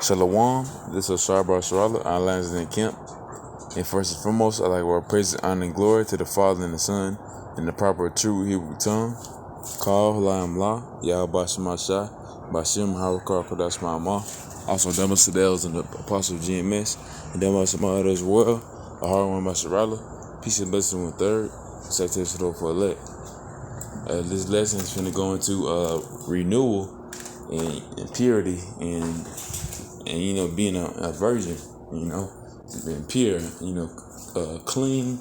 Shalom, this is Sharbar Sharala. I lands in the camp. And first and foremost, I like to praise, honor, and glory to the Father and the Son in the proper true Hebrew tongue. Call Lam La, Yah Bashamasha, Bashim Harakar Kodash Ma'amah. Also, Demas Sedels and the Apostle of GMS, and Demas Samad as well. A hard one by Sharala. Peace and blessing one third. Secretary for elect. This lesson is going to go into renewal and purity and being a virgin, being pure, clean,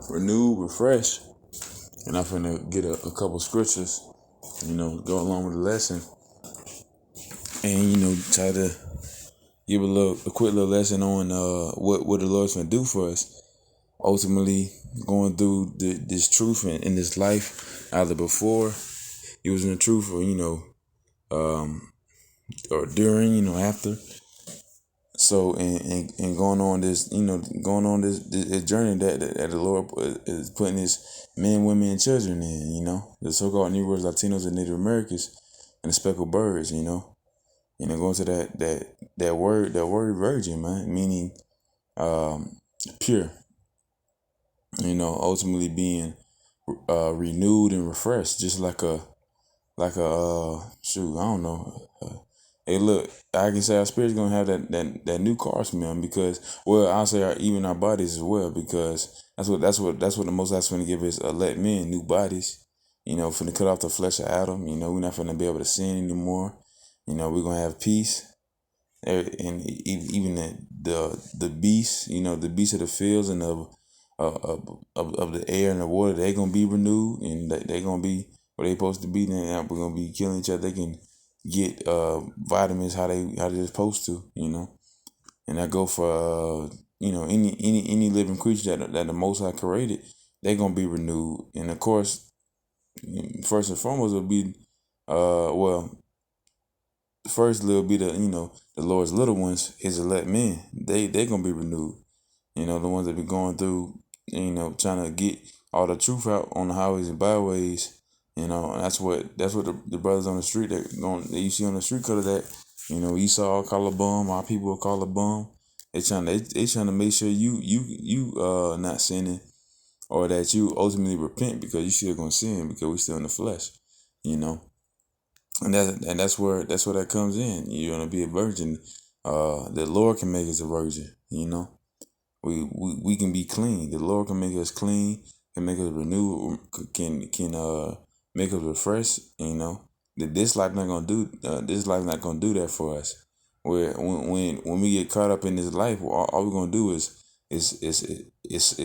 renewed, refreshed. And I'm gonna get a couple scriptures, go along with the lesson, and try to give a quick little lesson on what the Lord's gonna do for us. Ultimately, going through this truth in this life, either before it was in the truth, or during, after. So and going on this, this journey that the Lord is putting His men, women, and children in, the so-called Negroes, Latinos, and Native Americans, and the speckled birds, going to that word virgin, man, meaning pure, ultimately being renewed and refreshed, just like a shoot, I don't know. Hey, look, I can say our spirit's gonna have that new car smell because, well, I'll say even our bodies as well, because that's what the Most High's gonna give us. Let men new bodies, finna cut off the flesh of Adam. We're not finna be able to sin anymore. We're gonna have peace, and even the beasts, the beasts of the fields and of the air and the water, they gonna be renewed, and they gonna be where they supposed to be. Now we're gonna be killing each other. They can get vitamins how they're supposed to, and I go for any living creature that the Most High created, they gonna be renewed. And of course, first and foremost will be first little be the Lord's little ones, His elect men. They gonna be renewed. The ones that be going through, trying to get all the truth out on the highways and byways. And that's what the brothers on the street that you see on the street color that, Esau call a bum, our people will call a bum. They trying to make sure you not sinning, or that you ultimately repent, because you still gonna sin because we still in the flesh, and that's where that comes in. You're gonna be a virgin. The Lord can make us a virgin, We can be clean. The Lord can make us clean, can make us renew, can make us refresh. That this life not gonna do. This life not gonna do that for us. Where when we get caught up in this life, all we're gonna do is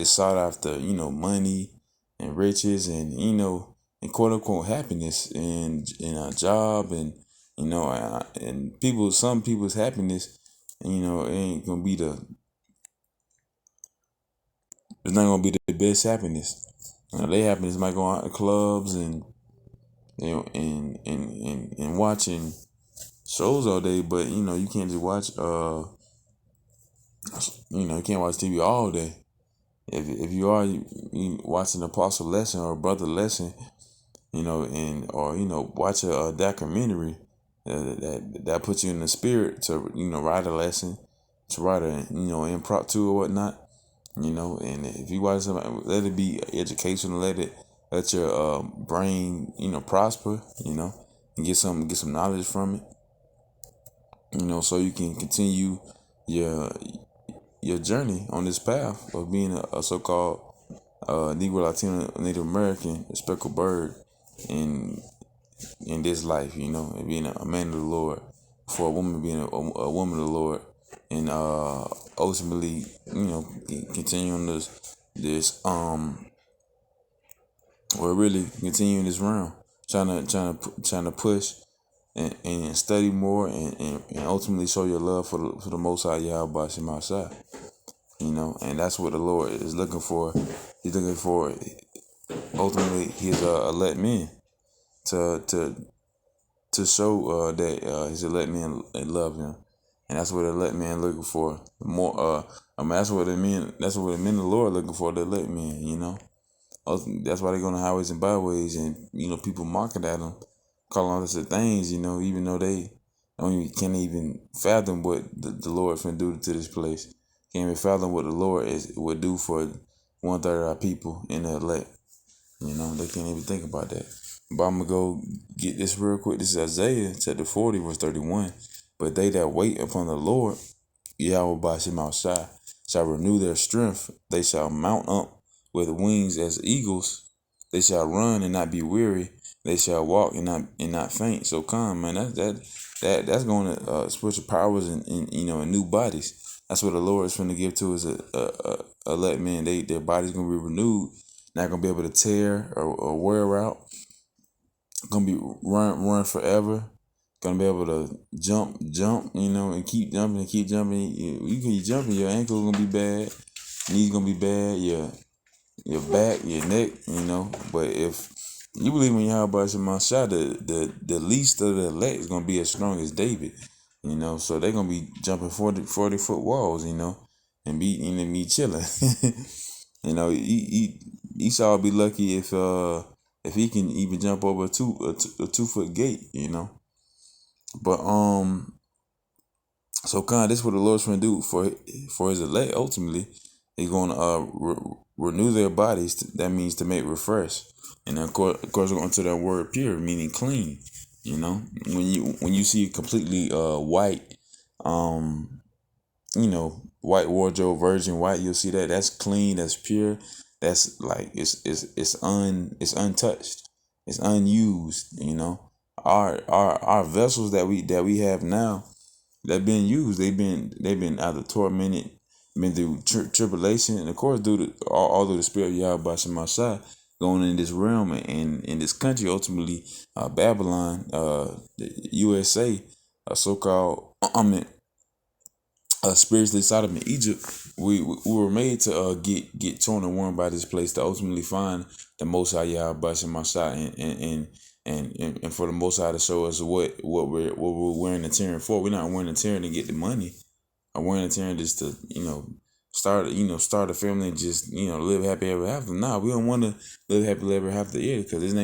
sought after money and riches and quote unquote happiness and a job and some people's happiness. It ain't gonna be it's not gonna be the best happiness. Their happiness might go out to clubs and watching shows all day, but you can't just watch you can't watch TV all day. If you are watching an apostle lesson or a brother lesson, or watch a documentary that puts you in the spirit to write a lesson, to write a impromptu or whatnot. And if you watch something, let it be educational. Let your brain, prosper. And get some knowledge from it. So you can continue your journey on this path of being a so-called Negro, Latino, Native American, speckled bird in this life. And being a man of the Lord, for a woman being a woman of the Lord. And ultimately, continuing this or really continuing this round, trying to push and study more and ultimately show your love for the Most High Yahweh Shemashah. And that's what the Lord is looking for. He's looking for ultimately His elect men to show that His elect men love Him. And that's what the elect men looking for. More, that's what the men of the Lord looking for. The elect men, That's why they go on the highways and byways, and people mocking at them, calling all this things, even though they Can't even fathom what the Lord finna do to this place. Can't even fathom what the Lord would do for 1/3 of our people in the elect. They can't even think about that. But I'm gonna go get this real quick. This is Isaiah chapter 40, verse 31. But they that wait upon the Lord, Yahweh Bashim Shai, shall renew their strength. They shall mount up with wings as eagles. They shall run and not be weary. They shall walk and not faint. So come, man. That's going to spiritual powers and new bodies. That's what the Lord is going to give to us a elect man. Their body's going to be renewed. Not going to be able to tear or wear out. Going to be run forever. Gonna be able to jump, and keep jumping and keep jumping. You keep jumping, your ankle gonna be bad, knees gonna be bad, your back, your neck, But if you believe in Yahweh Shema Shah, the least of the elect is gonna be as strong as David, So they're gonna be jumping 40 foot walls, and be chilling. Esau will be lucky if he can even jump over a 2 foot gate, But so this is what the Lord's going to do for His elect. Ultimately, He's going to renew their bodies. That means to make refresh, and of course, we're going to that word pure, meaning clean. When you see completely white, white wardrobe, virgin white, you'll see that's clean, that's pure, that's like it's untouched, it's unused. Our vessels that we have now, that been used. They've been either tormented, been through tribulation, and of course due to all through the spirit of Yahweh Shema Shai going in this realm and in this country. Ultimately, Babylon, the USA, so-called spiritually Sodom and Egypt. We were made to get torn and worn by this place to ultimately find the Most High Yahweh Shema Shai and for the Most High to show us what we're wearing and tearing for. We're not wearing and tearing to get the money. I'm wearing and tearing just to start a family and just live happy ever after. Nah, we don't want to live happy ever after either, because it's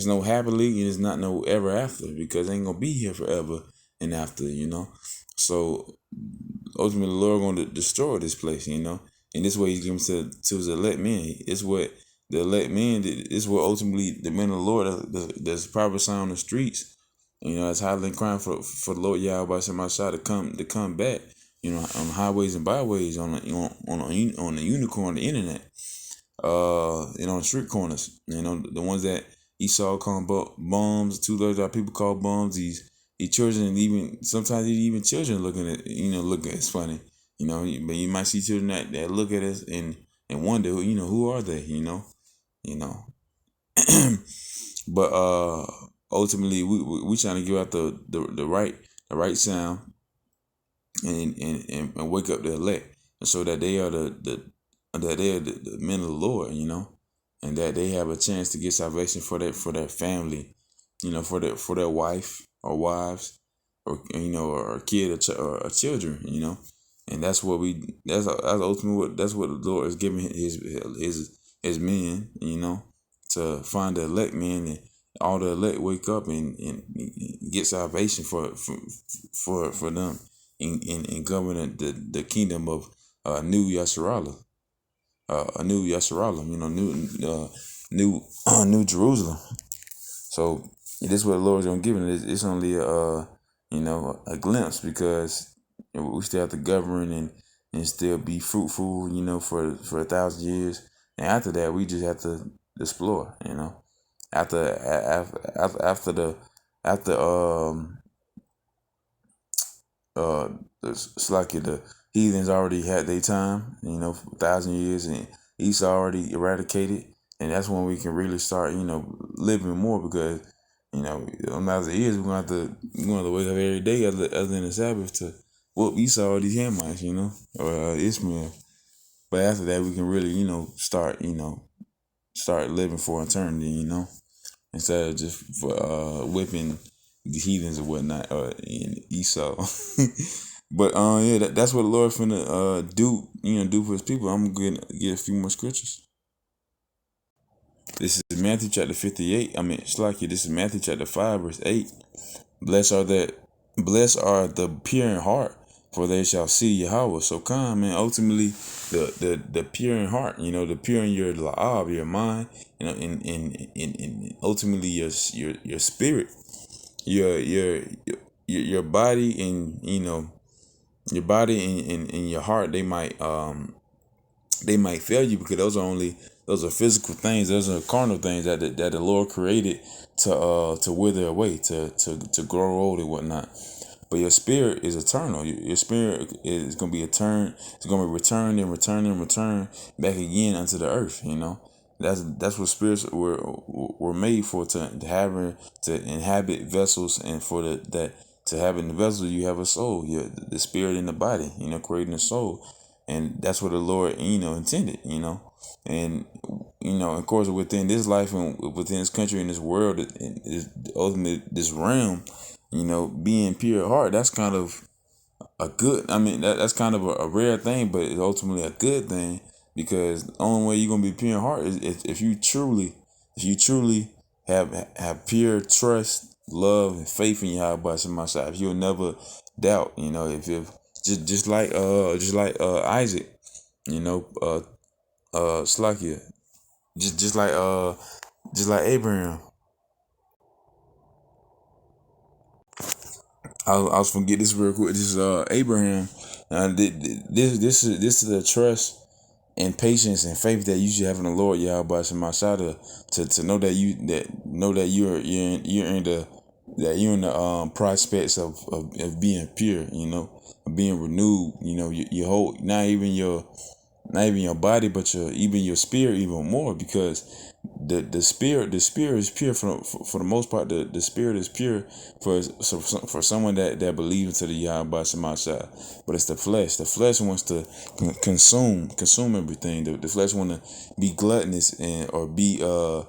no happily and it's not no ever after, because it ain't gonna be here forever and after. So ultimately, the Lord going to destroy this place. And this way He's giving to His elect men. It's what the elect men. It's what ultimately the men of the Lord that's probably sound on the streets. That's highly crying for the Lord Yahweh Shemashah to come back. On highways and byways, on the unicorn, the internet, on street corners. The ones that Esau called bums, 2/3 of our people call bums. These children, even sometimes even children looking at it's funny. But you might see children that look at us and wonder, who are they? But ultimately, we trying to give out the right sound and wake up the elect, and so that they are the men of the Lord, and that they have a chance to get salvation for their family, for their wife or wives, or kid or children, and that's what that's ultimately that's what the Lord is giving his men, to find the elect men, and all the elect wake up and get salvation for them in governing the kingdom of New Yasharallah, a new Yasharallah, new New Jerusalem. So this is what the Lord's gonna give it. It's only a glimpse, because we still have to govern and still be fruitful, for 1,000 years. And after that, we just have to explore, after the after it's like the heathens already had their time, for 1,000 years, and Esau already eradicated, and that's when we can really start, living more, because, on 1,000 years we're going to have to wake up every day other than the Sabbath to whoop Esau or these Hamites, or Ishmael. But after that, we can really, start living for eternity, instead of just whipping the heathens or whatnot, in Esau. But yeah, that's what the Lord finna do for His people. I'm gonna get a few more scriptures. This is Matthew chapter 58. This is Matthew chapter 5, verse 8. Blessed are that blessed are the pure in heart, for they shall see Yahweh. So come, man, ultimately the pure in heart, the pure in your la'ab, your mind, in ultimately your spirit, your your your body, and your body and your heart, they might fail you, because those are physical things, those are carnal things that the Lord created to wither away, to grow old and whatnot. But your spirit is eternal. Your spirit is going to be returned. It's going to be returned and returned and returned back again unto the earth. That's what spirits were made for, to inhabit vessels, and for that to have in the vessel you have a soul. The spirit in the body. Creating a soul, and that's what the Lord intended. And of course, within this life and within this country and this world, and is ultimately this realm, being pure at heart, that's kind of a good. I mean, that's kind of a rare thing, but it's ultimately a good thing, because the only way you're gonna be pure in heart is if you truly have pure trust, love, and faith in Yahweh by my side. If you'll never doubt, if just like Isaac, you know, Slakia, just like Abraham. I was gonna get this real quick. This is Abraham. This is the trust and patience and faith that you should have in the Lord Yahweh Shemashah, to know that you're in the prospects of being pure, of being renewed. Your whole, not even your body, but even your spirit even more, because the spirit is pure for the most part. The spirit is pure for someone that believes into the Yahweh Shemashah. But it's the flesh wants to consume everything. The flesh want to be gluttonous, or be a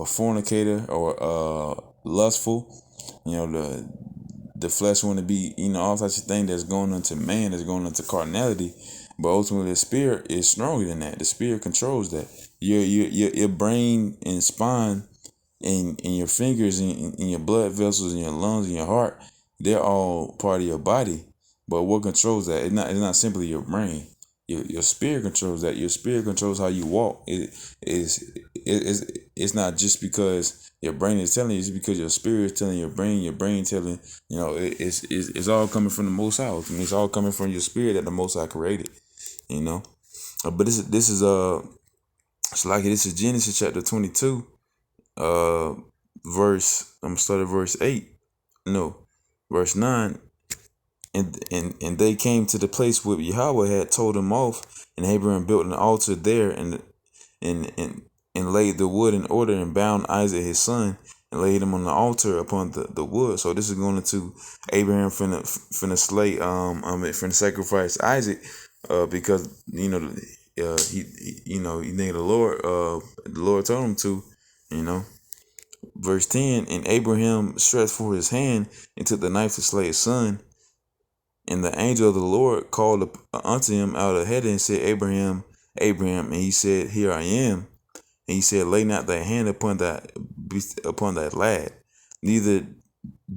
fornicator, or lustful. The flesh want to be, all types of things that's going into man, that's going into carnality. But ultimately, the spirit is stronger than that. The spirit controls that. Your brain and spine, and your fingers, and your blood vessels, and your lungs, and your heart, they're all part of your body. But what controls that? It's not simply your brain. Your spirit controls that. Your spirit controls how you walk. It's not just because your brain is telling you. It's because your spirit is telling your brain. Your brain telling, it's all coming from the Most High. I mean, it's all coming from your spirit that the Most High created. You know. But this is it's like this is Genesis chapter 22, I'm gonna start at verse 8. No, verse 9. And they came to the place where Yahweh had told them off, and Abraham built an altar there, and and and laid the wood in order, and bound Isaac his son, and laid him on the altar upon the wood. So this is going to Abraham finna slay, finna sacrifice Isaac, because he think the Lord told him to, you know. Verse 10. And Abraham stretched forth his hand and took the knife to slay his son. And the angel of the Lord called unto him out of heaven and said, Abraham, Abraham. And he said, Here I am. And he said, Lay not thy hand upon that lad, neither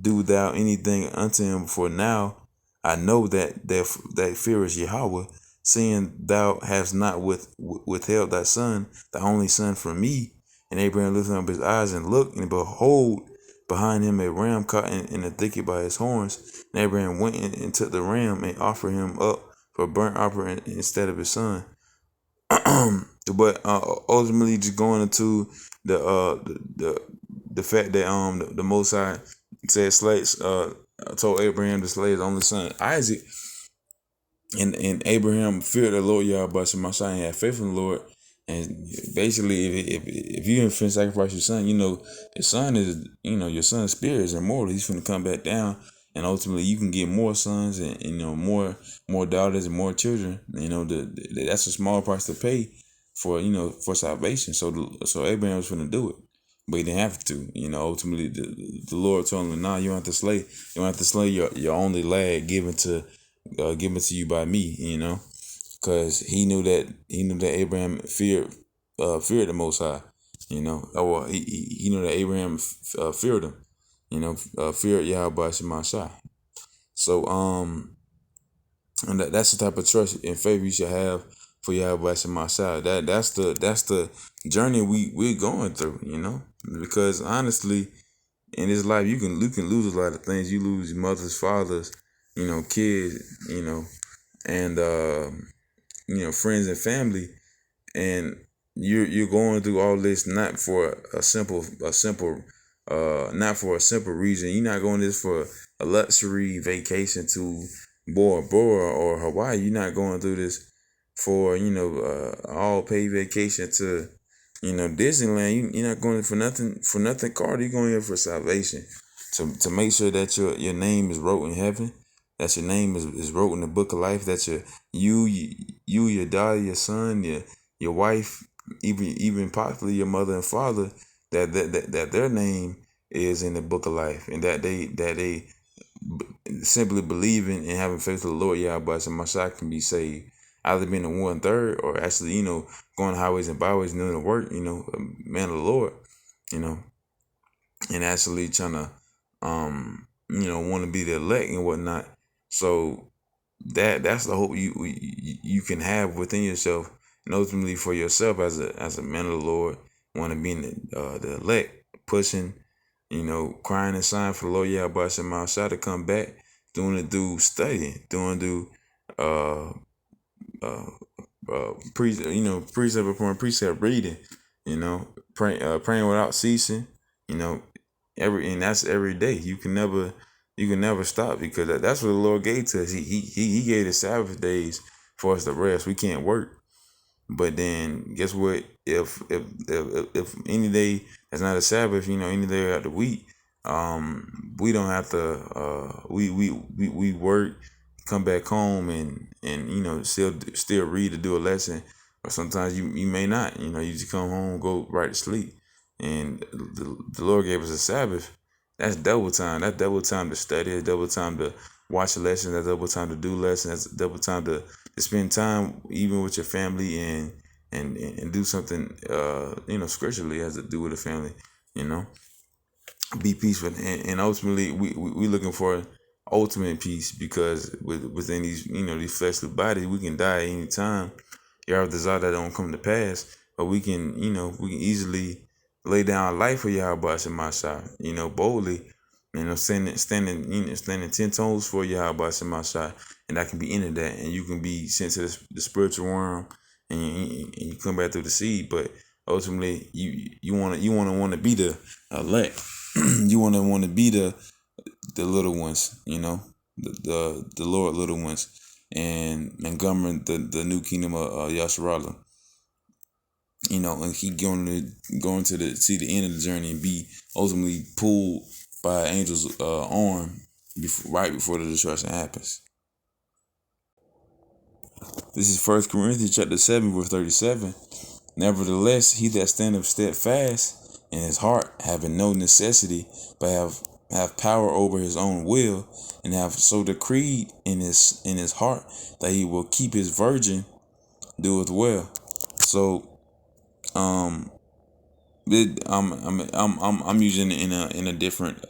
do thou anything unto him, for now I know that fear is Yahweh, seeing thou hast not withheld thy son, thy only son, from me. And Abraham lifted up his eyes and looked, and behold, behind him a ram caught in a thicket by his horns. And Abraham went and took the ram and offered him up for burnt offering instead of his son. But ultimately, just going into the fact that the Most High said told Abraham to slay his only son Isaac, and Abraham feared the Lord Yahweh Shemashah and had faith in the Lord. And basically, if you finna sacrifice your son, your son is, your son's spirit is immortal. He's finna come back down, and ultimately you can get more sons, and more daughters and more children. That's a small price to pay for salvation. So Abraham was finna do it, but he didn't have to. Ultimately the Lord told him, "Nah, you don't have to slay. You don't have to slay your only lad given to you by me." Because he knew that Abraham feared the Most High. Or he knew that Abraham feared him. fear Yahweh Shemashai. So and that's the type of trust and faith you should have for Yahweh Shemashai. That's the journey we're going through, because honestly, in this life you can lose a lot of things. You lose mothers, fathers, kids, and friends and family, and you're going through all this not for a simple not for a simple reason. You're not going this for a luxury vacation to Bora Bora or Hawaii. You're not going through this for all paid vacation to Disneyland. You're not going for nothing Carter. You're going here for salvation, to make sure that your name is wrote in heaven, that your name is wrote in the book of life, that your daughter, your son, your wife, even possibly your mother and father, that their name is in the book of life, and that they simply believing and having faith in the Lord Yahweh and Messiah can be saved. Either being a 1/3 or actually, going highways and byways and doing the work, man of the Lord, you know, and actually trying to want to be the elect and whatnot. So that's the hope you can have within yourself, and ultimately for yourself as a man of the Lord, want to be in the elect, pushing, crying and sighing for the Lord Yahweh Shema Shah to come back, doing it through studying, doing it through uh uh precept upon precept reading, praying without ceasing, you know, and that's every day. You can never stop, because that's what the Lord gave to us. He gave the Sabbath days for us to rest. We can't work. But then guess what? If any day that's not a Sabbath, any day out the week, we don't have to. We work, come back home, and still read or do a lesson, or sometimes you may not. You just come home, go right to sleep, and the Lord gave us a Sabbath. That's double time. That's double time to study. That's double time to watch a lesson. That's double time to do lessons. That's double time to spend time even with your family, and do something scripturally has to do with the family, you know be peaceful, and ultimately we looking for ultimate peace, because within these fleshly bodies we can die at any time. You have a desire that don't come to pass, but we can easily lay down life for Yahweh Shema Shai, boldly, standing 10 toes for Yahweh Shema Shai, and that can be into that, and you can be sent to the spiritual worm, and you come back through the seed. But ultimately, you want to be the elect. You want to be the little ones, the Lord little ones, and govern the new kingdom of Yasharala. And he going to see the end of the journey, and be ultimately pulled by an angel's arm right before the destruction happens. This is 1 Corinthians chapter 7, verse 37. Nevertheless, he that standeth steadfast in his heart, having no necessity, but have power over his own will, and have so decreed in his heart that he will keep his virgin, doeth well. So, I'm using it in a different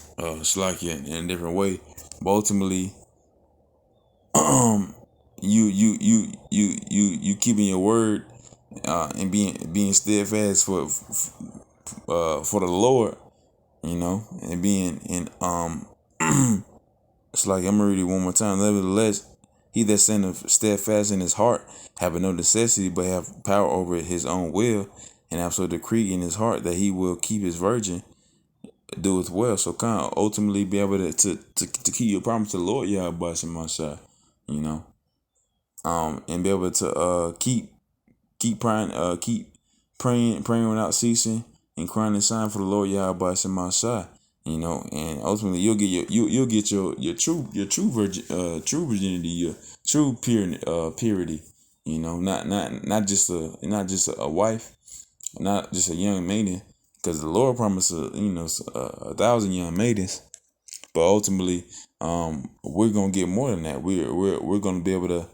slakia, in a different way, but ultimately, you keeping your word, and being steadfast for the Lord, and being in it's like, I'm gonna read it one more time. Nevertheless, he that standeth steadfast in his heart, having no necessity, but have power over his own will, and have so decreed in his heart that he will keep his virgin, doeth well. So kind of ultimately be able to keep your promise to the Lord Yahweh Shemashah, you know, and be able to keep praying without ceasing, and crying and sighing for the Lord Yahweh Shemashah, and ultimately you'll get your true virginity, your true purity, not just a wife, not just a young maiden, because the Lord promised a thousand young maidens, but ultimately we're gonna get more than that. We're gonna be able to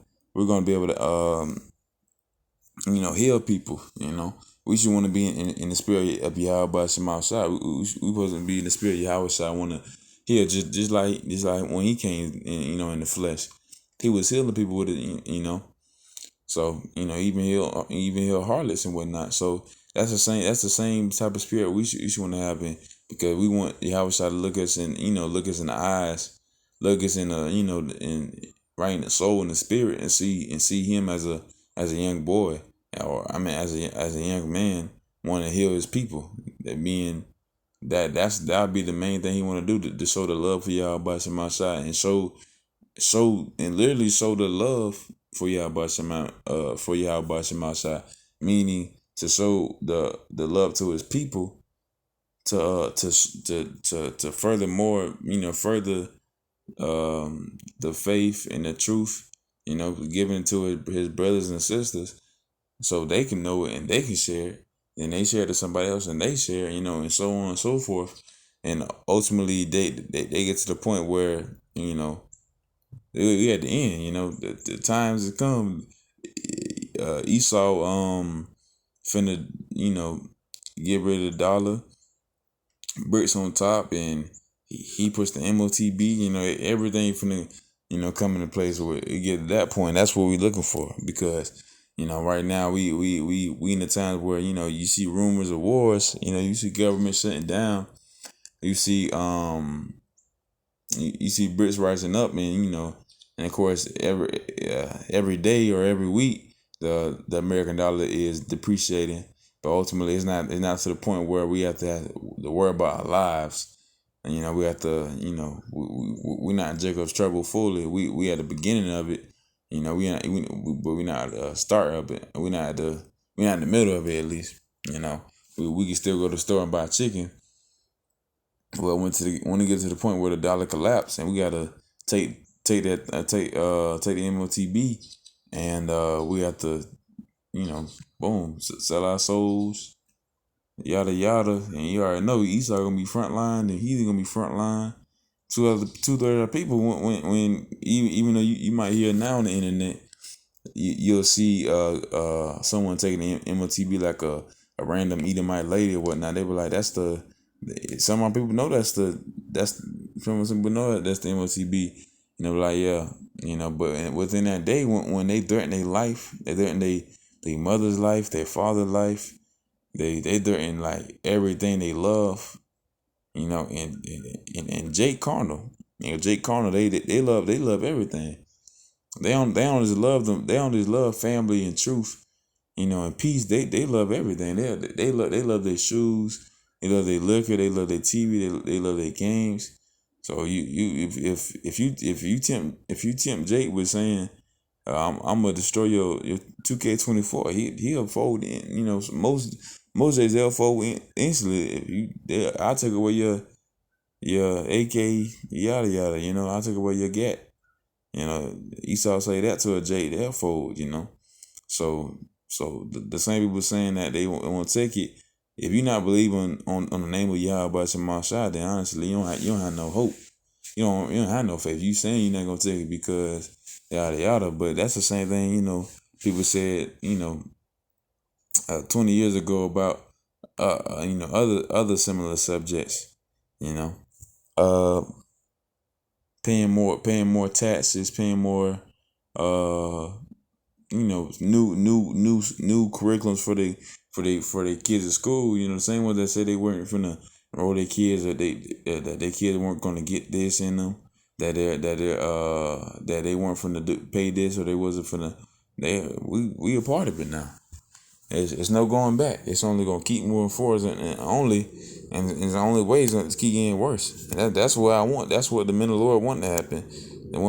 heal people, we should want to be in the spirit of Yahweh Shema Shai. We supposed to be in the spirit of Yahweh Shai. Want to heal just like when he came, in the flesh, he was healing people with it. So even heal harlots and whatnot. So that's the same type of spirit we should want to have in, because we want Yahweh Shai to look us in the eyes, look us in the in right in the soul and the spirit, and see him as a young boy, or I mean as a young man, want to heal his people. That being that'll be the main thing he want to do, to show the love for Yahweh Shema Shai, and literally show the love for Yahweh Shema Shai, meaning to show the love to his people, to furthermore, further the faith and the truth, given to his brothers and sisters, so they can know it and they can share it. Then they share it to somebody else and they share, and so on and so forth. And ultimately they get to the point where, we at the end, the times have come. Esau finna, get rid of the dollar, bricks on top, and he puts the MOTB, everything finna, come into place where it get to that point. That's what we looking for, because right now we in the times where, you see rumors of wars, you see government shutting down, you see you see Brits rising up, and of course every day or every week the American dollar is depreciating, but ultimately it's not to the point where we have to worry about our lives, and we have to, we're not in Jacob's trouble fully. We at the beginning of it, but we're not at the start of it. We're not in the middle of it, at least. We can still go to the store and buy chicken. Well, when it gets to the point where the dollar collapsed, and we gotta take the MOTB, and we have to, boom, sell our souls, yada yada, and you already know Esau gonna be front line, and he's gonna be front line. Two-thirds of people, when even though you might hear now on the internet, you'll see someone taking the MOTB like a random Edomite lady or whatnot. They were like, some of my people know some people know that's the MOTB. And they were like, yeah, but within that day, when they threaten their life, they threaten their mother's life, their father's life, they threaten like everything they love, and Jake Carnal, Jake Carnal, they love everything. They don't just love them. They don't just love family and truth, and peace. They love everything. They love their shoes. They love their liquor. They love their TV. They love their games. So if you tempt Jake with saying, I'm gonna destroy your 2K24, he'll fold in. Most days they'll fold instantly. I'll take away your AK, yada yada. I'll take away your gat. Esau say that to a Jake, they'll fold. So the same people saying that they won't take it. If you're not believing on the name of Yahweh Shema Shai, then honestly you don't have no hope. You don't have no faith. You saying you're not gonna take it because yada yada, but that's the same thing. People said 20 years ago about other similar subjects. Uh, paying more taxes, paying more new curriculums for the kids at school. The same ones that said they weren't finna enroll their kids, that their kids weren't gonna get this in them, that they weren't finna pay this, or they wasn't finna. We a part of it now. It's no going back. It's only gonna keep moving forward, and the only way is gonna keep getting worse. And that's what I want. That's what the men of the Lord want to happen. And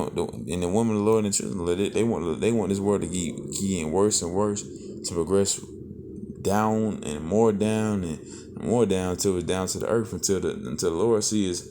the women of the Lord and children of the Lord, they want this world to keep getting worse and worse, to progress down and more down until it's down to the earth, until the Lord sees,